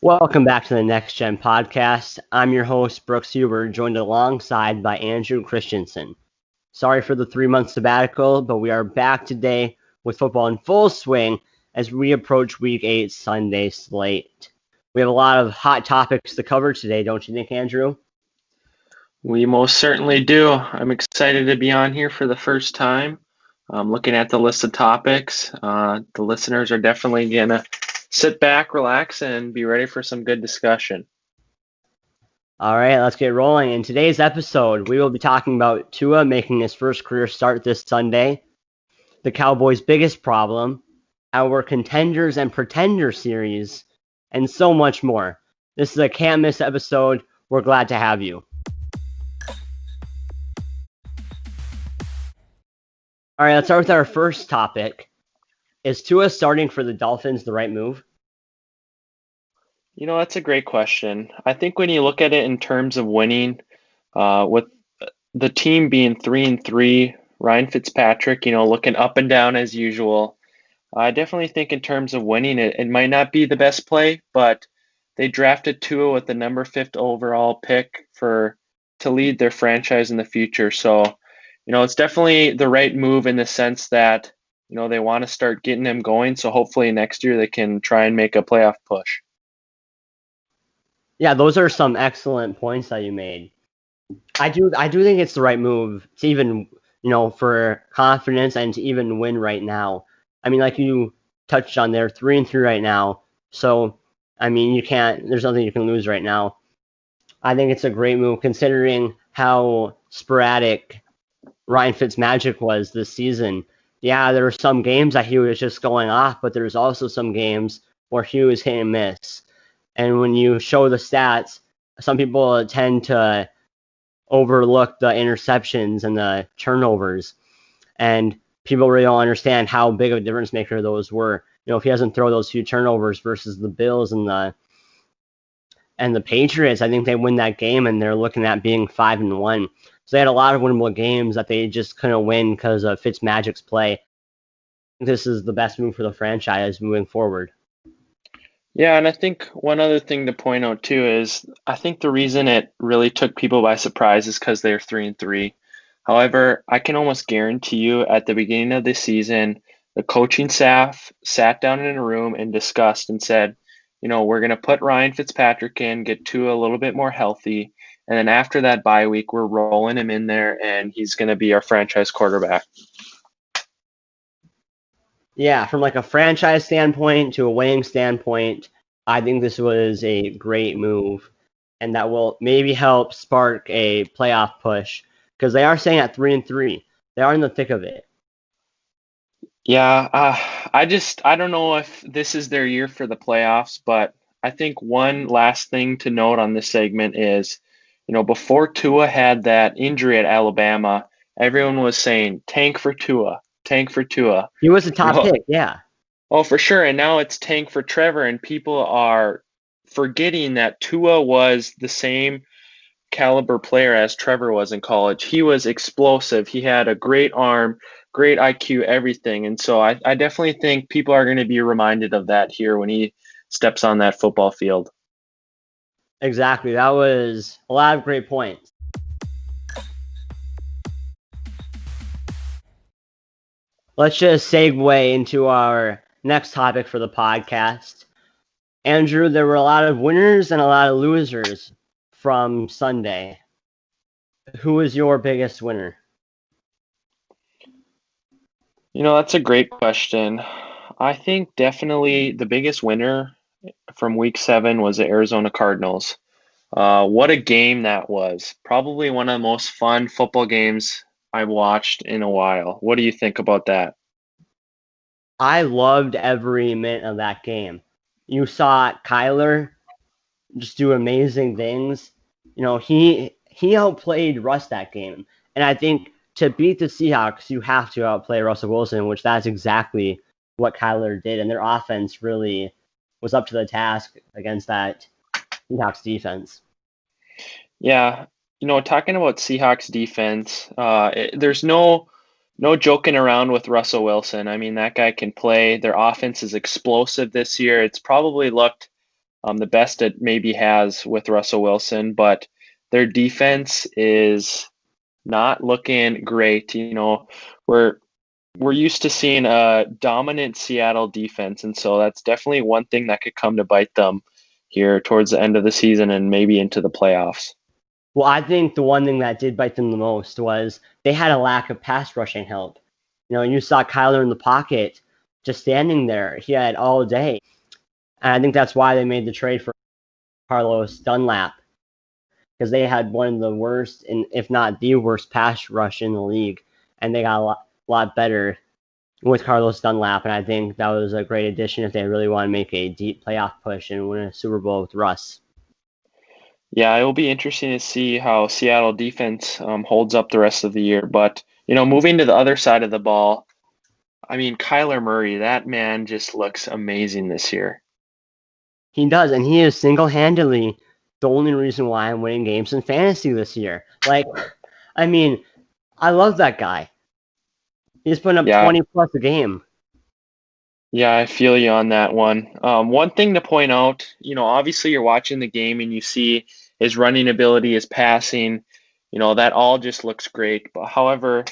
Welcome back to the Next Gen podcast. I'm your host, Brooks Huber, joined alongside by Andrew Christensen. Sorry for the 3 month sabbatical, but we are back today with football in full swing as we approach Week 8 Sunday slate. We have a lot of hot topics to cover today, don't you think, Andrew? We most certainly do. I'm excited to be on here for the first time. Looking at the list of topics, the listeners are definitely going to sit back, relax, and be ready for some good discussion. All right, let's get rolling. In today's episode, we will be talking about Tua making his first career start this Sunday, the Cowboys' biggest problem, our Contenders and Pretender series, and so much more. This is a can't miss episode. We're glad to have you. All right, let's start with our first topic. Is Tua starting for the Dolphins the right move? That's a great question. I think when you look at it in terms of winning, with the team being 3-3, Ryan Fitzpatrick, looking up and down as usual, I definitely think in terms of winning, it might not be the best play, but they drafted Tua with the number 5th overall pick to lead their franchise in the future. So, it's definitely the right move in the sense that, they want to start getting him going. So hopefully next year they can try and make a playoff push. Yeah, those are some excellent points that you made. I do think it's the right move to even, for confidence and to even win right now. I mean, like you touched on, they're 3-3 right now. So, I mean, there's nothing you can lose right now. I think it's a great move considering how sporadic Ryan Fitzmagic was this season. Yeah, there were some games that he was just going off, but there's also some games where he was hit and miss. And when you show the stats, some people tend to overlook the interceptions and the turnovers. And people really don't understand how big of a difference maker those were. If he doesn't throw those few turnovers versus the Bills and the Patriots, I think they win that game and they're looking at being 5-1. So they had a lot of winnable games that they just couldn't win because of Fitzmagic's play. This is the best move for the franchise moving forward. Yeah, and I think one other thing to point out too is I think the reason it really took people by surprise is because they're 3-3. However, I can almost guarantee you at the beginning of the season, the coaching staff sat down in a room and discussed and said, we're going to put Ryan Fitzpatrick in, get Tua a little bit more healthy, and then after that bye week, we're rolling him in there, and he's going to be our franchise quarterback. Yeah, from like a franchise standpoint to a winning standpoint, I think this was a great move, and that will maybe help spark a playoff push because they are staying at 3-3. They are in the thick of it. Yeah, I don't know if this is their year for the playoffs, but I think one last thing to note on this segment is, before Tua had that injury at Alabama, everyone was saying tank for Tua, tank for Tua. He was a top Well, pick, yeah. oh, for sure. And now it's tank for Trevor, and people are forgetting that Tua was the same caliber player as Trevor was in college. He was explosive. He had a great arm, great IQ, everything. And so I definitely think people are going to be reminded of that here when he steps on that football field. Exactly. That was a lot of great points. Let's just segue into our next topic for the podcast. Andrew, there were a lot of winners and a lot of losers from Sunday. Who was your biggest winner? That's a great question. I think definitely the biggest winner from week 7 was the Arizona Cardinals. What a game that was. Probably one of the most fun football games I've watched in a while. What do you think about that? I loved every minute of that game. You saw Kyler just do amazing things. He outplayed Russ that game. And I think to beat the Seahawks, you have to outplay Russell Wilson, which that's exactly what Kyler did. And their offense really was up to the task against that Seahawks defense. Yeah, talking about Seahawks defense, there's no joking around with Russell Wilson. I mean, that guy can play. Their offense is explosive this year. It's probably looked the best it maybe has with Russell Wilson, but their defense is not looking great. We're we're used to seeing a dominant Seattle defense, and so that's definitely one thing that could come to bite them here towards the end of the season and maybe into the playoffs. Well, I think the one thing that did bite them the most was they had a lack of pass rushing help. You saw Kyler in the pocket just standing there. He had all day. And I think that's why they made the trade for Carlos Dunlap, because they had one of the worst, and if not the worst, pass rush in the league. And they got a lot better with Carlos Dunlap. And I think that was a great addition if they really want to make a deep playoff push and win a Super Bowl with Russ. Yeah, it will be interesting to see how Seattle defense holds up the rest of the year. But, moving to the other side of the ball, I mean, Kyler Murray, that man just looks amazing this year. He does, and he is single-handedly the only reason why I'm winning games in fantasy this year. I mean, I love that guy. He's putting up Yeah, 20 plus a game. yeah, I feel you on that one. One thing to point out, obviously you're watching the game and you see his running ability, his passing, that all just looks great. But however,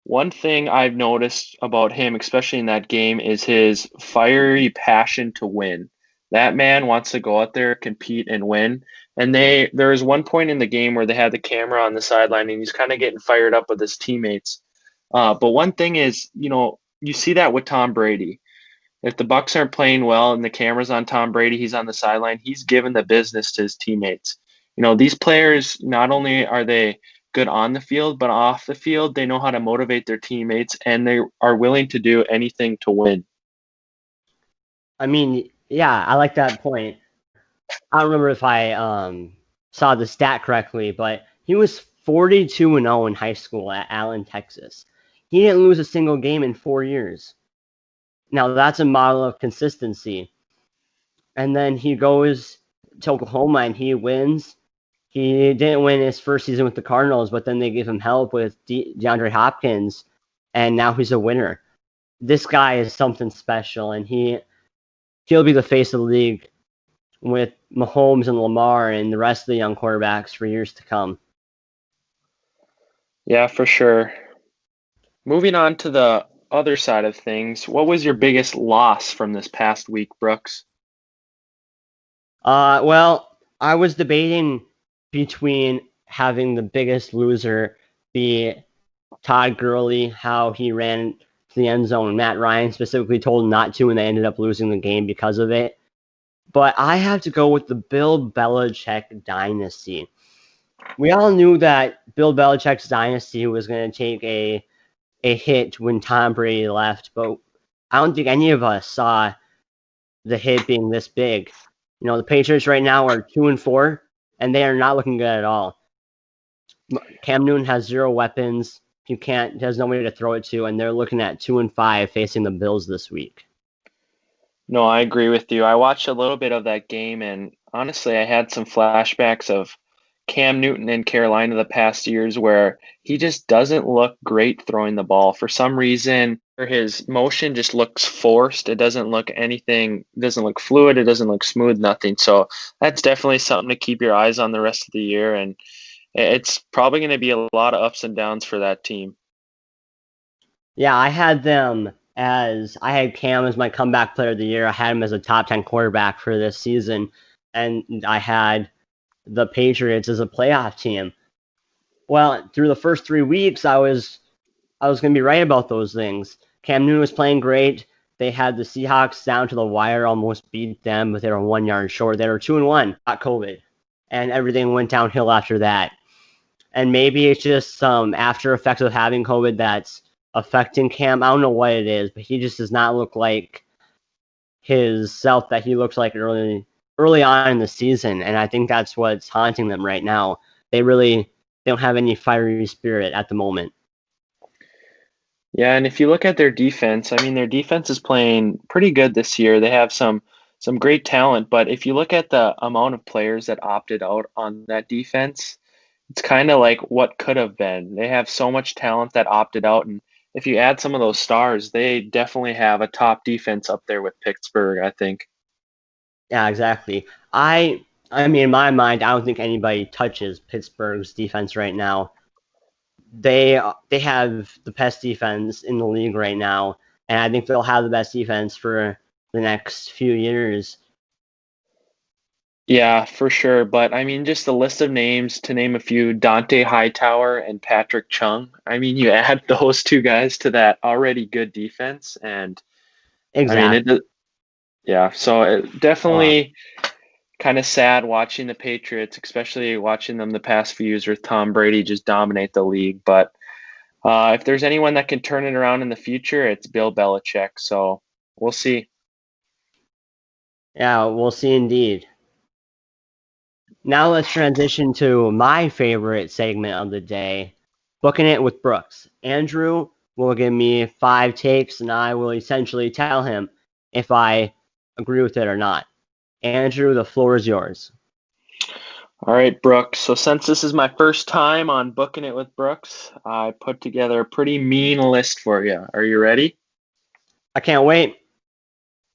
one thing I've noticed about him, especially in that game, is his fiery passion to win. That man wants to go out there, compete, and win. And there was one point in the game where they had the camera on the sideline, and he's kind of getting fired up with his teammates. But one thing is, you see that with Tom Brady. If the Bucs aren't playing well and the camera's on Tom Brady, he's on the sideline, he's giving the business to his teammates. These players, not only are they good on the field, but off the field, they know how to motivate their teammates and they are willing to do anything to win. I mean, yeah, I like that point. I don't remember if I saw the stat correctly, but he was 42-0 in high school at Allen, Texas. He didn't lose a single game in 4 years. Now, that's a model of consistency. And then he goes to Oklahoma and he wins. He didn't win his first season with the Cardinals, but then they give him help with DeAndre Hopkins, and now he's a winner. This guy is something special, and he'll be the face of the league with Mahomes and Lamar and the rest of the young quarterbacks for years to come. Yeah, for sure. Moving on to the other side of things, what was your biggest loss from this past week, Brooks? Well, I was debating between having the biggest loser be Todd Gurley, how he ran to the end zone. Matt Ryan specifically told him not to, and they ended up losing the game because of it. But I have to go with the Bill Belichick dynasty. We all knew that Bill Belichick's dynasty was going to take a hit when Tom Brady left, but I don't think any of us saw the hit being this big. The Patriots right now are 2-4, and they are not looking good at all. Cam Newton has 0 weapons. There's nobody to throw it to, and they're looking at 2-5 facing the Bills this week. No, I agree with you. I watched a little bit of that game, and honestly, I had some flashbacks of Cam Newton in Carolina the past years where he just doesn't look great throwing the ball. For some reason, his motion just looks forced. It doesn't look fluid. It doesn't look smooth, nothing. So that's definitely something to keep your eyes on the rest of the year. And it's probably going to be a lot of ups and downs for that team. Yeah, I had Cam as my comeback player of the year. I had him as a top 10 quarterback for this season, and I had the Patriots as a playoff team. Well, through the first 3 weeks, I was going to be right about those things. Cam Newton was playing great. They had the Seahawks down to the wire, almost beat them, but they were 1 yard short. They were 2-1, got COVID, and everything went downhill after that. And maybe it's just some after effects of having COVID that's affecting Cam. I don't know what it is, but he just does not look like his self that he looks like early on in the season, and I think that's what's haunting them right now. They don't have any fiery spirit at the moment. Yeah, and if you look at their defense, I mean, their defense is playing pretty good this year. They have some great talent, but if you look at the amount of players that opted out on that defense, it's kind of like what could have been. They have so much talent that opted out, and if you add some of those stars, they definitely have a top defense up there with Pittsburgh, I think. Yeah, exactly. I mean, in my mind, I don't think anybody touches Pittsburgh's defense right now. They have the best defense in the league right now, and I think they'll have the best defense for the next few years. Yeah, for sure. But I mean, just a list of names to name a few: Dante Hightower and Patrick Chung. I mean, you add those two guys to that already good defense, and I mean, Exactly. yeah. So it Uh, definitely kind of sad watching the Patriots, especially watching them the past few years with Tom Brady just dominate the league. But if there's anyone that can turn it around in the future, it's Bill Belichick. So we'll see. yeah, we'll see indeed. Now let's transition to my favorite segment of the day, booking it with Brooks. Andrew will give me 5 takes, and I will essentially tell him if I agree with it or not. Andrew, the floor is yours. All right, Brooks. So since this is my first time on Booking It with Brooks, I put together a pretty mean list for you. Are you ready? I can't wait.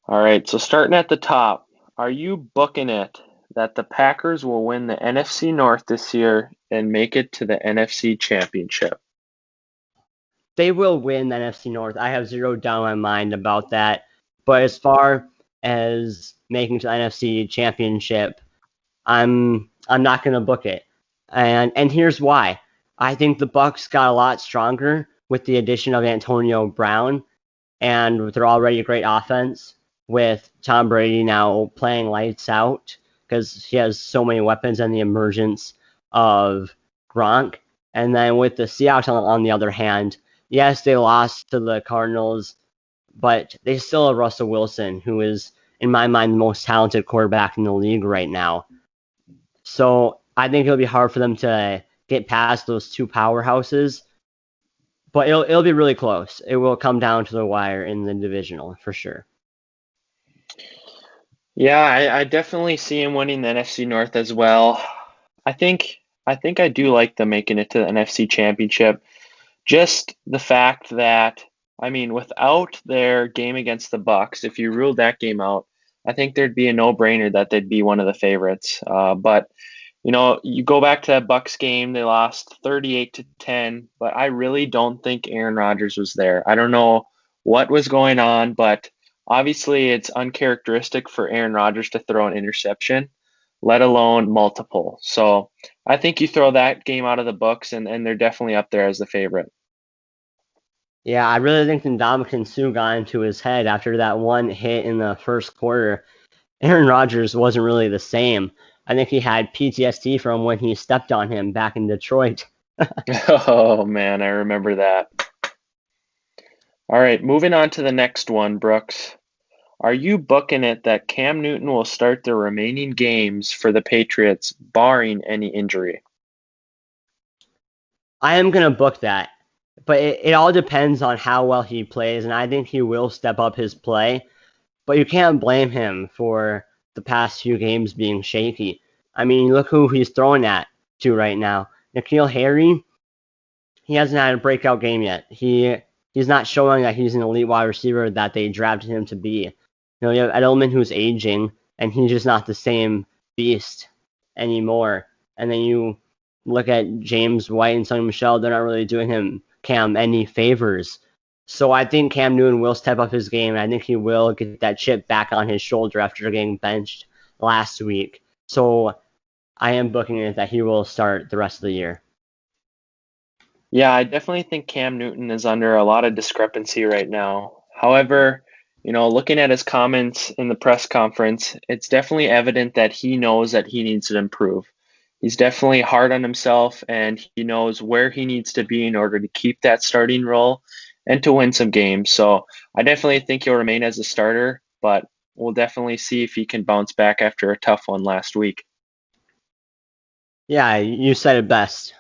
All right, so starting at the top, are you booking it that the Packers will win the NFC North this year and make it to the NFC Championship? They will win the NFC North. I have zero doubt in my mind about that. But as far as making to the NFC Championship, I'm not gonna book it. And here's why. I think the Bucs got a lot stronger with the addition of Antonio Brown and with their already great offense with Tom Brady now playing lights out because he has so many weapons and the emergence of Gronk. And then with the Seahawks on the other hand, yes, they lost to the Cardinals, but they still have Russell Wilson, who is, in my mind, the most talented quarterback in the league right now. So I think it'll be hard for them to get past those two powerhouses, but it'll be really close. It will come down to the wire in the divisional for sure. Yeah, I definitely see him winning the NFC North as well. I think I think I do like them making it to the NFC Championship. Just the fact that, I mean, without their game against the Bucs, if you ruled that game out, I think there'd be a no-brainer that they'd be one of the favorites. But you go back to that Bucs game, they lost 38-10, but I really don't think Aaron Rodgers was there. I don't know what was going on, but obviously it's uncharacteristic for Aaron Rodgers to throw an interception, let alone multiple. So I think you throw that game out of the books, and they're definitely up there as the favorite. Yeah, I really think Ndamukong Suh got into his head after that one hit in the first quarter. Aaron Rodgers wasn't really the same. I think he had PTSD from when he stepped on him back in Detroit. Oh man, I remember that. All right, moving on to the next one, Brooks. Are you booking it that Cam Newton will start the remaining games for the Patriots, barring any injury? I am gonna book that, but it all depends on how well he plays, and I think he will step up his play. But you can't blame him for the past few games being shaky. I mean, look who he's throwing at to right now. N'Keal Harry, he hasn't had a breakout game yet. He's not showing that he's an elite wide receiver that they drafted him to be. You have Edelman who's aging, and he's just not the same beast anymore. And then you look at James White and Sonny Michel, they're not really doing him Cam any favors. So I think Cam Newton will step up his game, and I think he will get that chip back on his shoulder after getting benched last week. So I am booking it that he will start the rest of the year. Yeah, I definitely think Cam Newton is under a lot of discrepancy right now. However, looking at his comments in the press conference, it's definitely evident that he knows that he needs to improve. He's definitely hard on himself and he knows where he needs to be in order to keep that starting role and to win some games. So I definitely think he'll remain as a starter, but we'll definitely see if he can bounce back after a tough one last week. Yeah, you said it best.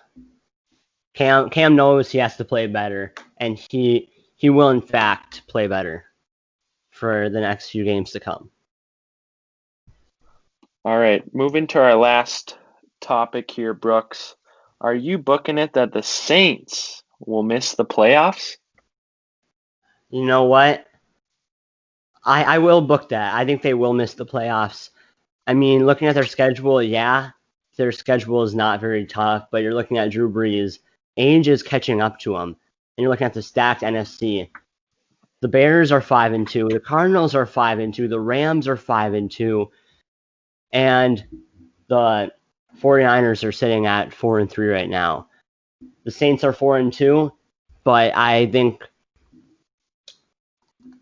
Cam knows he has to play better, and he will in fact play better for the next few games to come. All right, moving to our last topic here, Brooks. Are you booking it that the Saints will miss the playoffs? You know what? I will book that. I think they will miss the playoffs. I mean, looking at their schedule, yeah, their schedule is not very tough, but you're looking at Drew Brees. Age is catching up to him. And you're looking at the stacked NFC. The Bears are 5-2. The Cardinals are 5-2. The Rams are 5-2. And the 49ers are sitting at 4-3 right now. The Saints are 4-2, but I think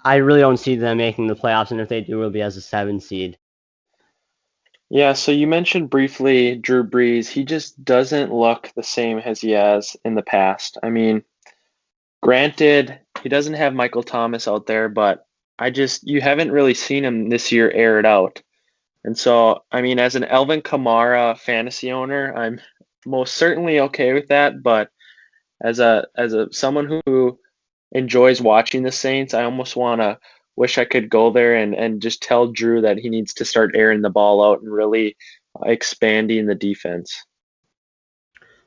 I really don't see them making the playoffs, and if they do, it'll be as a 7 seed. Yeah, so you mentioned briefly Drew Brees. He just doesn't look the same as he has in the past. I mean, granted, he doesn't have Michael Thomas out there, but you haven't really seen him this year air it out. And so, I mean, as an Alvin Kamara fantasy owner, I'm most certainly okay with that. But as a someone who enjoys watching the Saints, I almost wish I could go there and just tell Drew that he needs to start airing the ball out and really expanding the defense.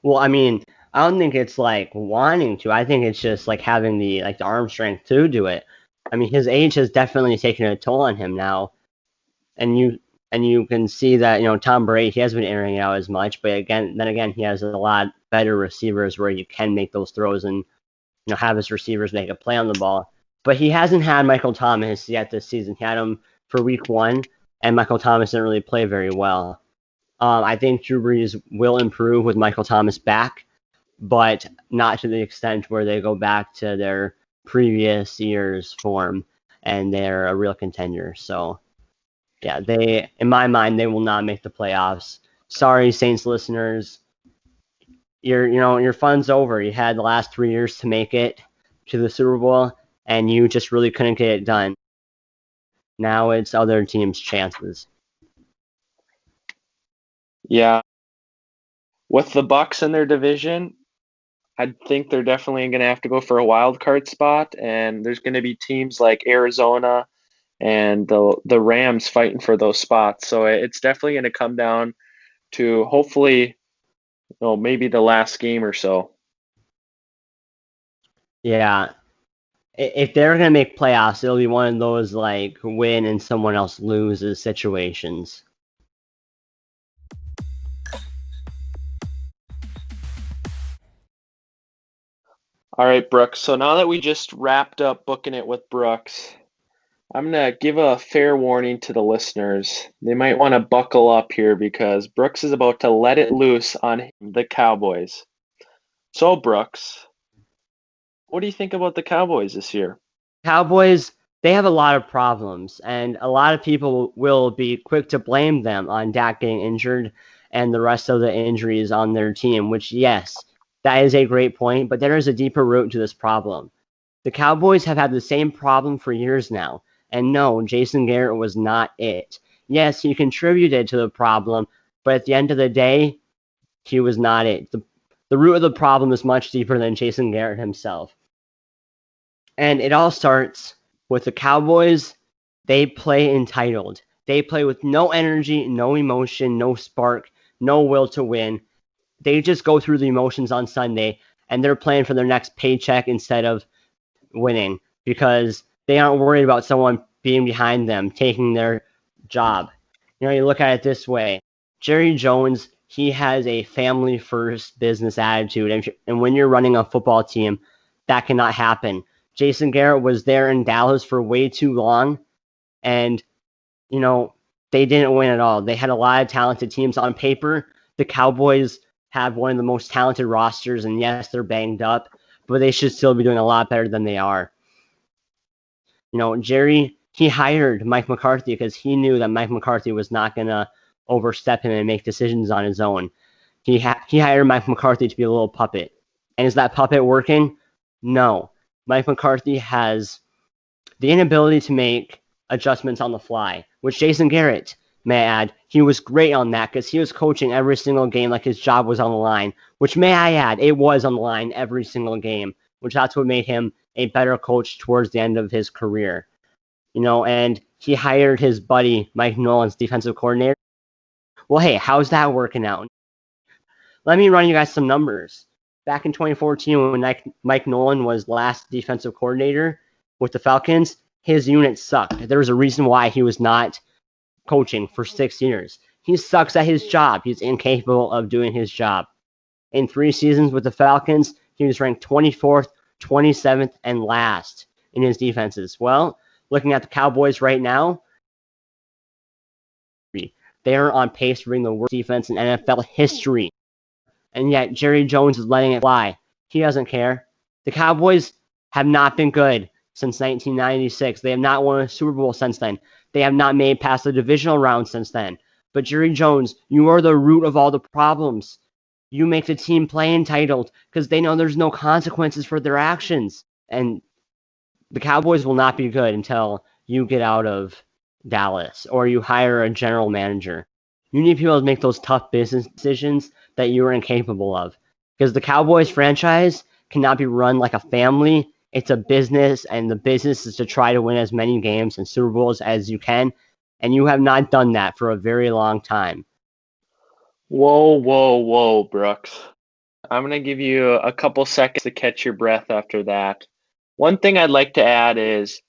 Well, I mean, I don't think it's like wanting to. I think it's just like having the arm strength to do it. I mean, his age has definitely taken a toll on him now, and you can see that Tom Brady, he hasn't been airing it out as much, but then again he has a lot better receivers where you can make those throws and have his receivers make a play on the ball. But he hasn't had Michael Thomas yet this season. He had him for week 1, and Michael Thomas didn't really play very well. I think Drew Brees will improve with Michael Thomas back, but not to the extent where they go back to their previous year's form and they're a real contender. So, yeah, in my mind, they will not make the playoffs. Sorry, Saints listeners. Your fun's over. You had the last 3 years to make it to the Super Bowl, and you just really couldn't get it done. Now it's other teams' chances. Yeah. With the Bucs in their division, I think they're definitely going to have to go for a wild card spot, and there's going to be teams like Arizona and the Rams fighting for those spots. So it's definitely going to come down to hopefully, maybe the last game or so. Yeah. If they're going to make playoffs, it'll be one of those like win and someone else loses situations. All right, Brooks. So now that we just wrapped up booking it with Brooks, I'm going to give a fair warning to the listeners. They might want to buckle up here because Brooks is about to let it loose on the Cowboys. So, Brooks, what do you think about the Cowboys this year? Cowboys, they have a lot of problems, and a lot of people will be quick to blame them on Dak getting injured and the rest of the injuries on their team, which, yes, that is a great point, but there is a deeper root to this problem. The Cowboys have had the same problem for years now, and no, Jason Garrett was not it. Yes, he contributed to the problem, but at the end of the day, he was not it. The root of the problem is much deeper than Jason Garrett himself. And it all starts with the Cowboys. They play entitled. They play with no energy, no emotion, no spark, no will to win. They just go through the emotions on Sunday, and they're playing for their next paycheck instead of winning because they aren't worried about someone being behind them, taking their job. You look at it this way. Jerry Jones, he has a family-first business attitude, and when you're running a football team, that cannot happen. Jason Garrett was there in Dallas for way too long, and, they didn't win at all. They had a lot of talented teams on paper. The Cowboys have one of the most talented rosters, and yes, they're banged up, but they should still be doing a lot better than they are. Jerry, he hired Mike McCarthy because he knew that Mike McCarthy was not going to overstep him and make decisions on his own. He hired Mike McCarthy to be a little puppet. And is that puppet working? No. Mike McCarthy has the inability to make adjustments on the fly, which Jason Garrett, may I add, he was great on that because he was coaching every single game like his job was on the line, which, may I add, it was on the line every single game, which that's what made him a better coach towards the end of his career. And he hired his buddy, Mike Nolan's defensive coordinator. Well, hey, how's that working out? Let me run you guys some numbers. Back in 2014, when Mike Nolan was last defensive coordinator with the Falcons, his unit sucked. There was a reason why he was not coaching for 6 years. He sucks at his job. He's incapable of doing his job. In 3 seasons with the Falcons, he was ranked 24th, 27th, and last in his defenses. Well, looking at the Cowboys right now, they are on pace to bring the worst defense in NFL history. And yet Jerry Jones is letting it fly. He doesn't care. The Cowboys have not been good since 1996. They have not won a Super Bowl since then. They have not made past the divisional round since then. But Jerry Jones, you are the root of all the problems. You make the team play entitled because they know there's no consequences for their actions. And the Cowboys will not be good until you get out of Dallas or you hire a general manager. You need people to make those tough business decisions that you are incapable of. Because the Cowboys franchise cannot be run like a family. It's a business, and the business is to try to win as many games and Super Bowls as you can. And you have not done that for a very long time. Whoa, Brooks. I'm going to give you a couple seconds to catch your breath after that. One thing I'd like to add is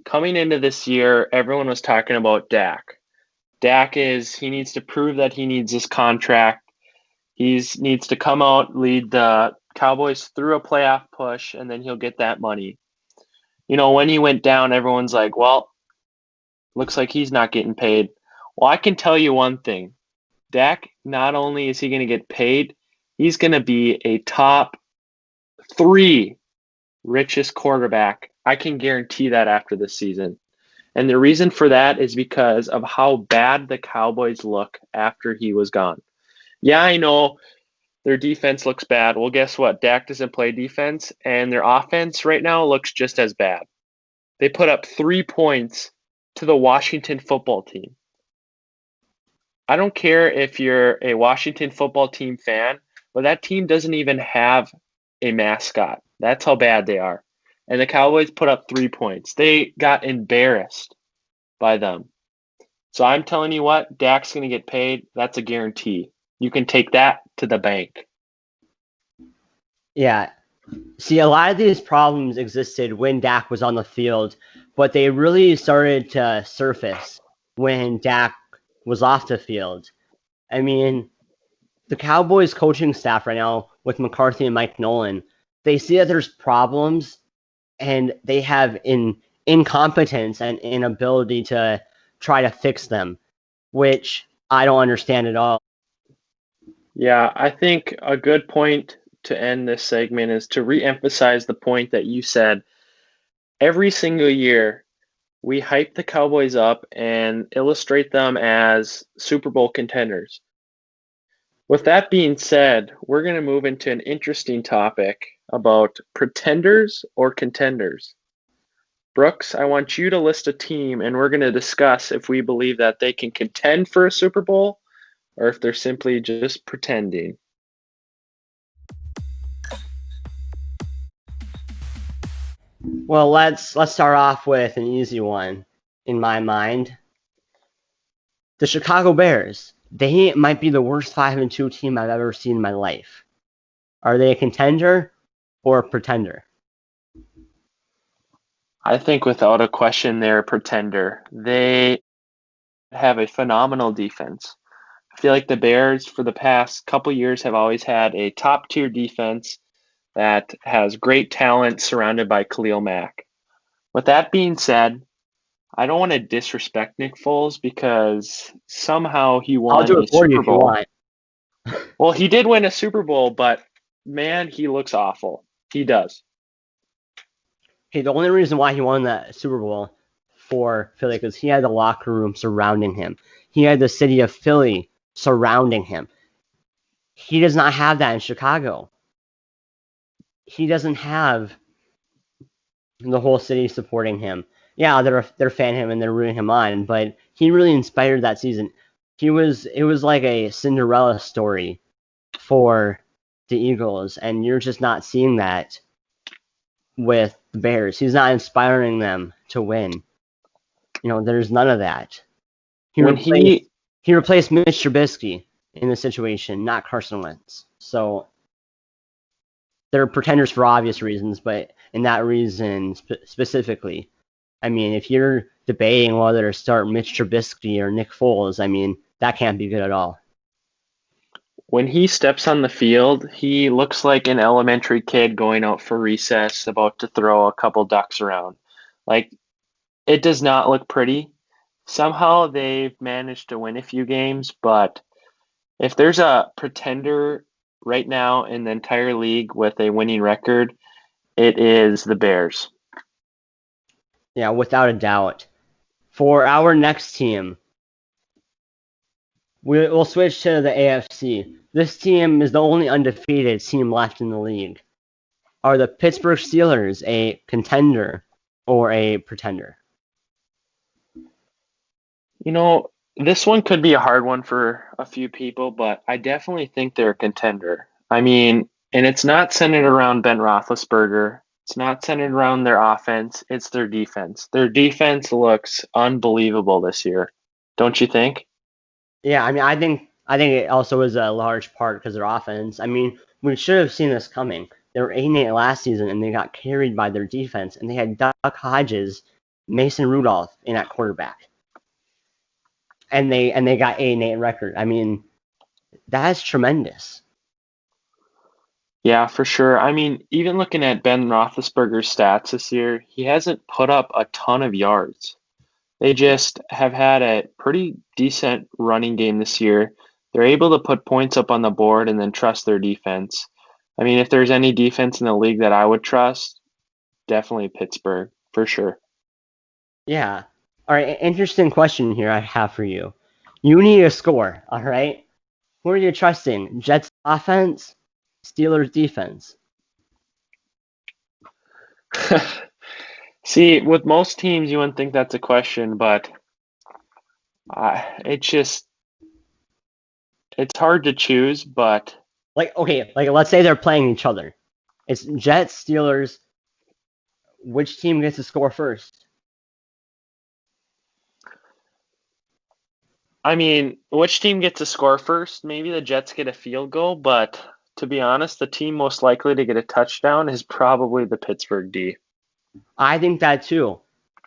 coming into this year, everyone was talking about Dak. He needs to prove that he needs this contract. He needs to come out, lead the Cowboys through a playoff push, and then he'll get that money. When he went down, everyone's like, well, looks like he's not getting paid. Well, I can tell you one thing. Dak, not only is he going to get paid, he's going to be a top 3 richest quarterback. I can guarantee that after this season. And the reason for that is because of how bad the Cowboys look after he was gone. Yeah, I know their defense looks bad. Well, guess what? Dak doesn't play defense, and their offense right now looks just as bad. They put up 3 points to the Washington football team. I don't care if you're a Washington football team fan, but that team doesn't even have a mascot. That's how bad they are. And the Cowboys put up 3 points. They got embarrassed by them. So I'm telling you what, Dak's going to get paid. That's a guarantee. You can take that to the bank. Yeah. See, a lot of these problems existed when Dak was on the field, but they really started to surface when Dak was off the field. I mean, the Cowboys coaching staff right now with McCarthy and Mike Nolan, they see that there's problems and they have incompetence and inability to try to fix them, which I don't understand at all. Yeah, I think a good point to end this segment is to reemphasize the point that you said. Every single year, we hype the Cowboys up and illustrate them as Super Bowl contenders. With that being said, we're going to move into an interesting topic about pretenders or contenders. Brooks, I want you to list a team, and we're going to discuss if we believe that they can contend for a Super Bowl or if they're simply just pretending. Well, let's start off with an easy one in my mind. The Chicago Bears. They might be the worst 5-2 team I've ever seen in my life. Are they a contender or a pretender? I think without a question they're a pretender. They have a phenomenal defense. I feel like the Bears for the past couple years have always had a top tier defense that has great talent surrounded by Khalil Mack. With that being said, I don't want to disrespect Nick Foles because somehow he won I'll do a it for you Super if you Bowl. want. Well, he did win a Super Bowl, but man, he looks awful. He does. Okay, the only reason why he won that Super Bowl for Philly is he had the locker room surrounding him. He had the city of Philly surrounding him. He does not have that in Chicago. He doesn't have the whole city supporting him. Yeah, they're fanning him and they're rooting him on, but he really inspired that season. It was like a Cinderella story for the Eagles, and you're just not seeing that with the Bears. He's not inspiring them to win. There's none of that. He replaced Mitch Trubisky in this situation, not Carson Wentz. So they're pretenders for obvious reasons, but in that reason specifically, I mean, if you're debating whether to start Mitch Trubisky or Nick Foles, I mean, that can't be good at all. When he steps on the field, he looks like an elementary kid going out for recess, about to throw a couple ducks around. Like, it does not look pretty. Somehow they've managed to win a few games, but if there's a pretender right now in the entire league with a winning record, it is the Bears. Yeah, without a doubt. For our next team, we'll switch to the AFC. This team is the only undefeated team left in the league. Are the Pittsburgh Steelers a contender or a pretender? You know, this one could be a hard one for a few people, but I definitely think they're a contender. I mean, and it's not centered around Ben Roethlisberger. It's not centered around their offense. It's their defense. Their defense looks unbelievable this year. Don't you think? Yeah, I mean, I think it also is a large part because of their offense. I mean, we should have seen this coming. They were 8-8 last season, and they got carried by their defense, and they had Duck Hodges, Mason Rudolph in at quarterback, and they got 8-8 record. I mean, that's tremendous. Yeah, for sure. I mean, even looking at Ben Roethlisberger's stats this year, he hasn't put up a ton of yards. They just have had a pretty decent running game this year. They're able to put points up on the board and then trust their defense. I mean, if there's any defense in the league that I would trust, definitely Pittsburgh, for sure. Yeah. All right, interesting question here I have for you. You need a score, all right? Who are you trusting? Jets offense, Steelers defense? See, with most teams, you wouldn't think that's a question, but it's just, it's hard to choose, but Like, okay, like let's say they're playing each other. It's Jets, Steelers. Which team gets to score first? I mean, which team gets a score first? Maybe the Jets get a field goal, but to be honest, the team most likely to get a touchdown is probably the Pittsburgh D. I think that too.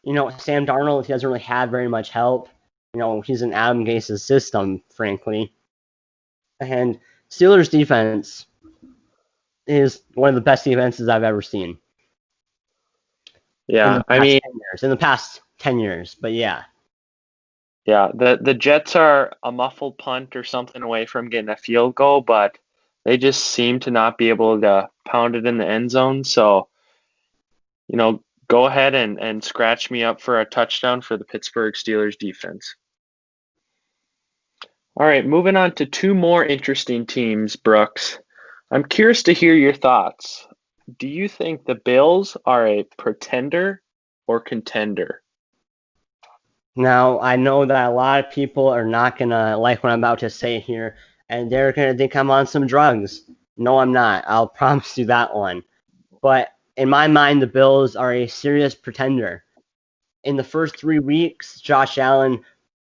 You know, Sam Darnold, he doesn't really have very much help. You know, he's in Adam Gase's system, frankly. And Steelers defense is one of the best defenses I've ever seen in Yeah, the I past mean, 10 years. In the past 10 years, but yeah. yeah, the Jets are a muffled punt or something away from getting a field goal, but they just seem to not be able to pound it in the end zone. So, go ahead and scratch me up for a touchdown for the Pittsburgh Steelers defense. All right, moving on to two more interesting teams, Brooks. I'm curious to hear your thoughts. Do you think the Bills are a pretender or contender? Now, I know that a lot of people are not going to like what I'm about to say here, and they're going to think I'm on some drugs. No, I'm not. I'll promise you that one. But in my mind, the Bills are a serious pretender. In the first 3 weeks, Josh Allen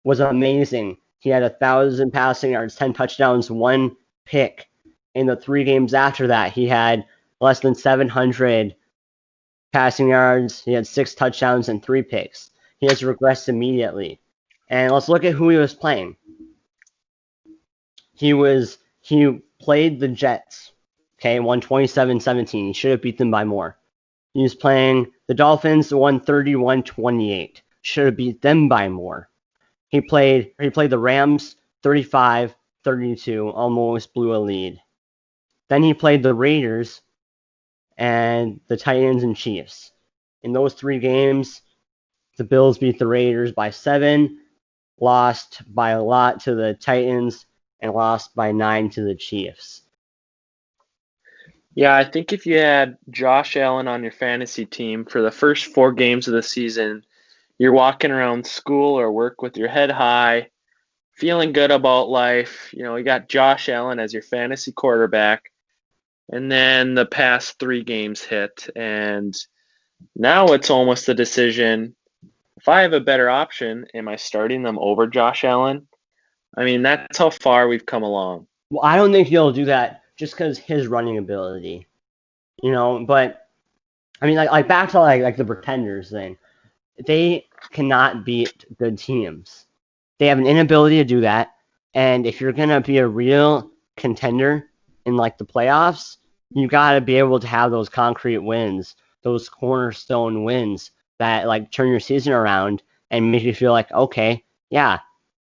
was amazing. He had 1,000 passing yards, 10 touchdowns, one pick. In the 3 games after that, he had less than 700 passing yards. He had 6 touchdowns and 3 picks. He has regressed immediately. And let's look at who he was playing. He played the Jets. Okay, won 27-17. He should have beat them by more. He was playing the Dolphins, won 31-28. Should have beat them by more. He played the Rams 35-32, almost blew a lead. Then he played the Raiders and the Titans and Chiefs. In those 3 games, the Bills beat the Raiders by 7, lost by a lot to the Titans, and lost by 9 to the Chiefs. Yeah, I think if you had Josh Allen on your fantasy team for the first 4 games of the season, you're walking around school or work with your head high, feeling good about life. You got Josh Allen as your fantasy quarterback. And then the past 3 games hit, and now it's almost a decision. If I have a better option, am I starting them over Josh Allen? I mean, that's how far we've come along. Well, I don't think he'll do that just because his running ability, but I mean, like back to like the pretenders thing. they cannot beat good teams. They have an inability to do that. And if you're gonna be a real contender in like the playoffs, you gotta be able to have those concrete wins, those cornerstone wins that like turn your season around and make you feel like, okay, yeah,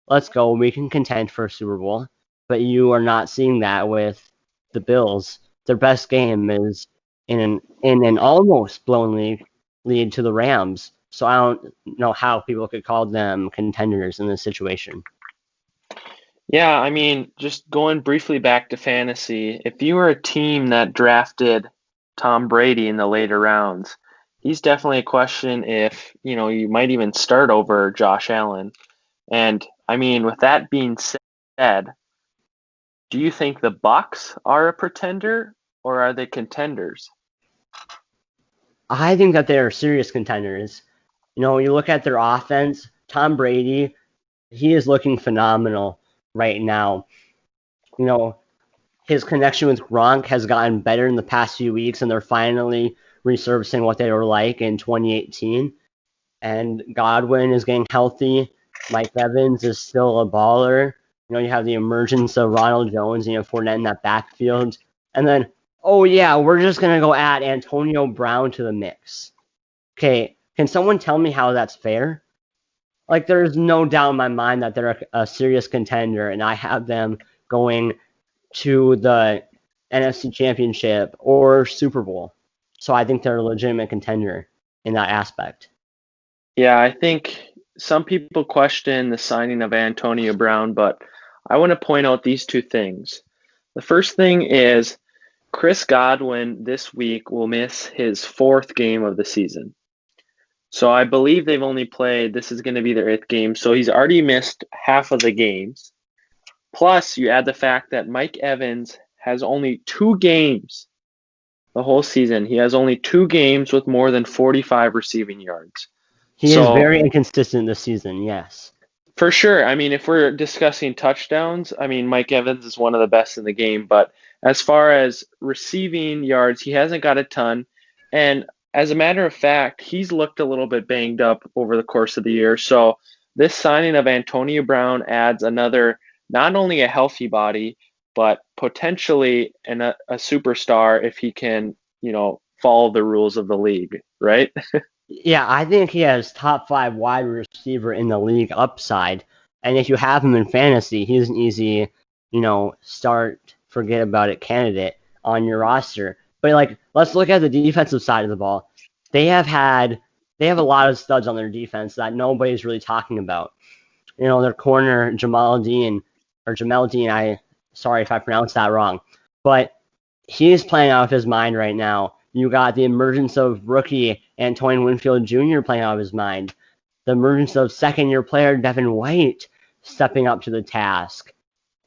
let's go, we can contend for a Super Bowl. But you are not seeing that with the Bills. Their best game is in an almost blown lead to the Rams. So I don't know how people could call them contenders in this situation. Yeah, I mean, just going briefly back to fantasy, if you were a team that drafted Tom Brady in the later rounds, he's definitely a question if, you might even start over Josh Allen. And I mean, with that being said, do you think the Bucs are a pretender or are they contenders? I think that they're serious contenders. You look at their offense, Tom Brady, he is looking phenomenal right now. You know, his connection with Gronk has gotten better in the past few weeks, and they're finally resurfacing what they were like in 2018. And Godwin is getting healthy. Mike Evans is still a baller. You have the emergence of Ronald Jones, and you have Fournette in that backfield. And then, oh yeah, we're just gonna go add Antonio Brown to the mix. Okay, can someone tell me how that's fair? Like, there's no doubt in my mind that they're a serious contender, and I have them going to the NFC Championship or Super Bowl. So I think they're a legitimate contender in that aspect. Yeah, I think some people question the signing of Antonio Brown, but I want to point out these two things. The first thing is Chris Godwin this week will miss his fourth game of the season. So I believe they've only played, this is going to be their eighth game, so he's already missed half of the games. Plus, you add the fact that Mike Evans has only 2 games the whole season. He has only 2 games with more than 45 receiving yards. He is So very inconsistent this season, yes. for sure. I mean, if we're discussing touchdowns, I mean, Mike Evans is one of the best in the game. But as far as receiving yards, he hasn't got a ton. And as a matter of fact, he's looked a little bit banged up over the course of the year. So this signing of Antonio Brown adds another, not only a healthy body, but potentially a superstar if he can, follow the rules of the league, right? Yeah, I think he has top five wide receiver in the league upside. And if you have him in fantasy, he's an easy, start, forget about it candidate on your roster. But like, let's look at the defensive side of the ball. They have a lot of studs on their defense that nobody's really talking about. Their corner Jamel Dean. Sorry if I pronounced that wrong, but he is playing out of his mind right now. You got the emergence of rookie Antoine Winfield Jr. playing out of his mind. The emergence of second-year player Devin White stepping up to the task.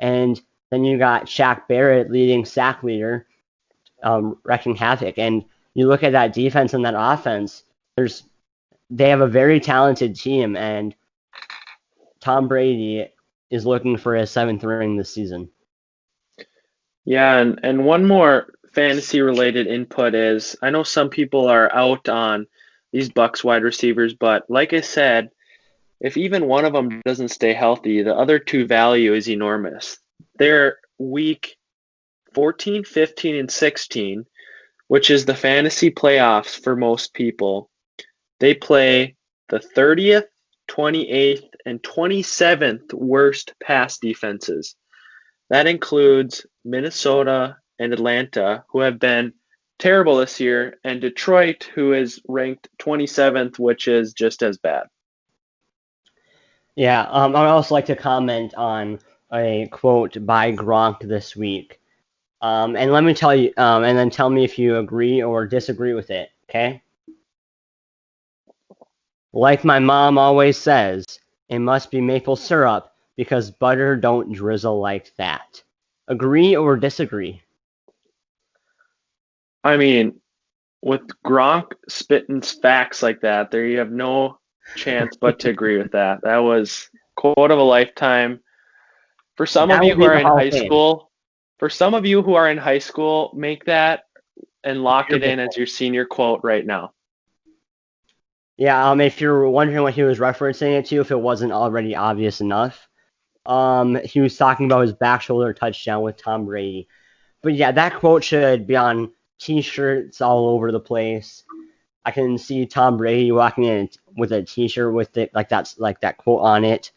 And then you got Shaq Barrett leading sack leader, wrecking havoc. And you look at that defense and that offense, they have a very talented team, and Tom Brady is looking for his seventh ring this season. Yeah, and one more fantasy related input is I know some people are out on these Bucs wide receivers, but like I said, if even one of them doesn't stay healthy, the other two value is enormous. They're week 14, 15, and 16, which is the fantasy playoffs for most people. They play the 30th, 28th, and 27th worst pass defenses. That includes Minnesota and Atlanta, who have been terrible this year, and Detroit, who is ranked 27th, which is just as bad. Yeah, I'd also like to comment on a quote by Gronk this week. And let me tell you, and then tell me if you agree or disagree with it, okay? Like my mom always says, it must be maple syrup because butter don't drizzle like that. Agree or disagree? I mean, with Gronk spitting facts like that, there you have no chance but to agree with that. That was quote of a lifetime. For some of That you will who be are the in Hall of high Fame. school, make that and lock Your it in book. as your senior quote right now. Yeah, if you're wondering what he was referencing it to, if it wasn't already obvious enough, he was talking about his back shoulder touchdown with Tom Brady. But yeah, that quote should be on T-shirts all over the place. I can see Tom Brady walking in with a T-shirt with it like that quote on it.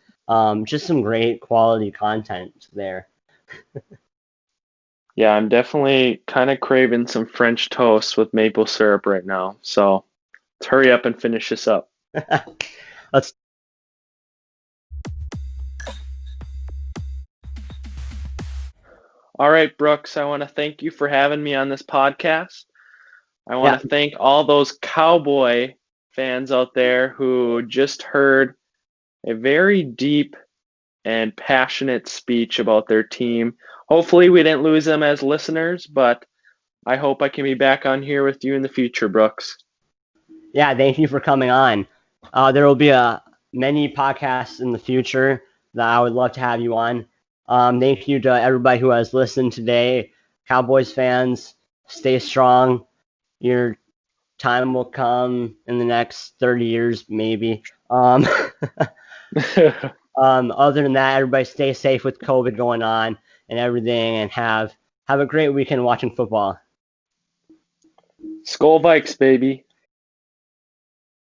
Just some great quality content there. Yeah, I'm definitely kind of craving some French toast with maple syrup right now. So let's hurry up and finish this up. Let's. All right, Brooks, I want to thank you for having me on this podcast. I Yeah, want to thank all those Cowboy fans out there who just heard a very deep and passionate speech about their team. Hopefully, we didn't lose them as listeners, but I hope I can be back on here with you in the future, Brooks. yeah. Thank you for coming on. There will be many podcasts in the future that I would love to have you on. Thank you to everybody who has listened today. Cowboys fans, stay strong. Your time will come in the next 30 years, maybe. Other than that, everybody stay safe with COVID going on and everything, and have a great weekend watching football. Skol Vikes, baby.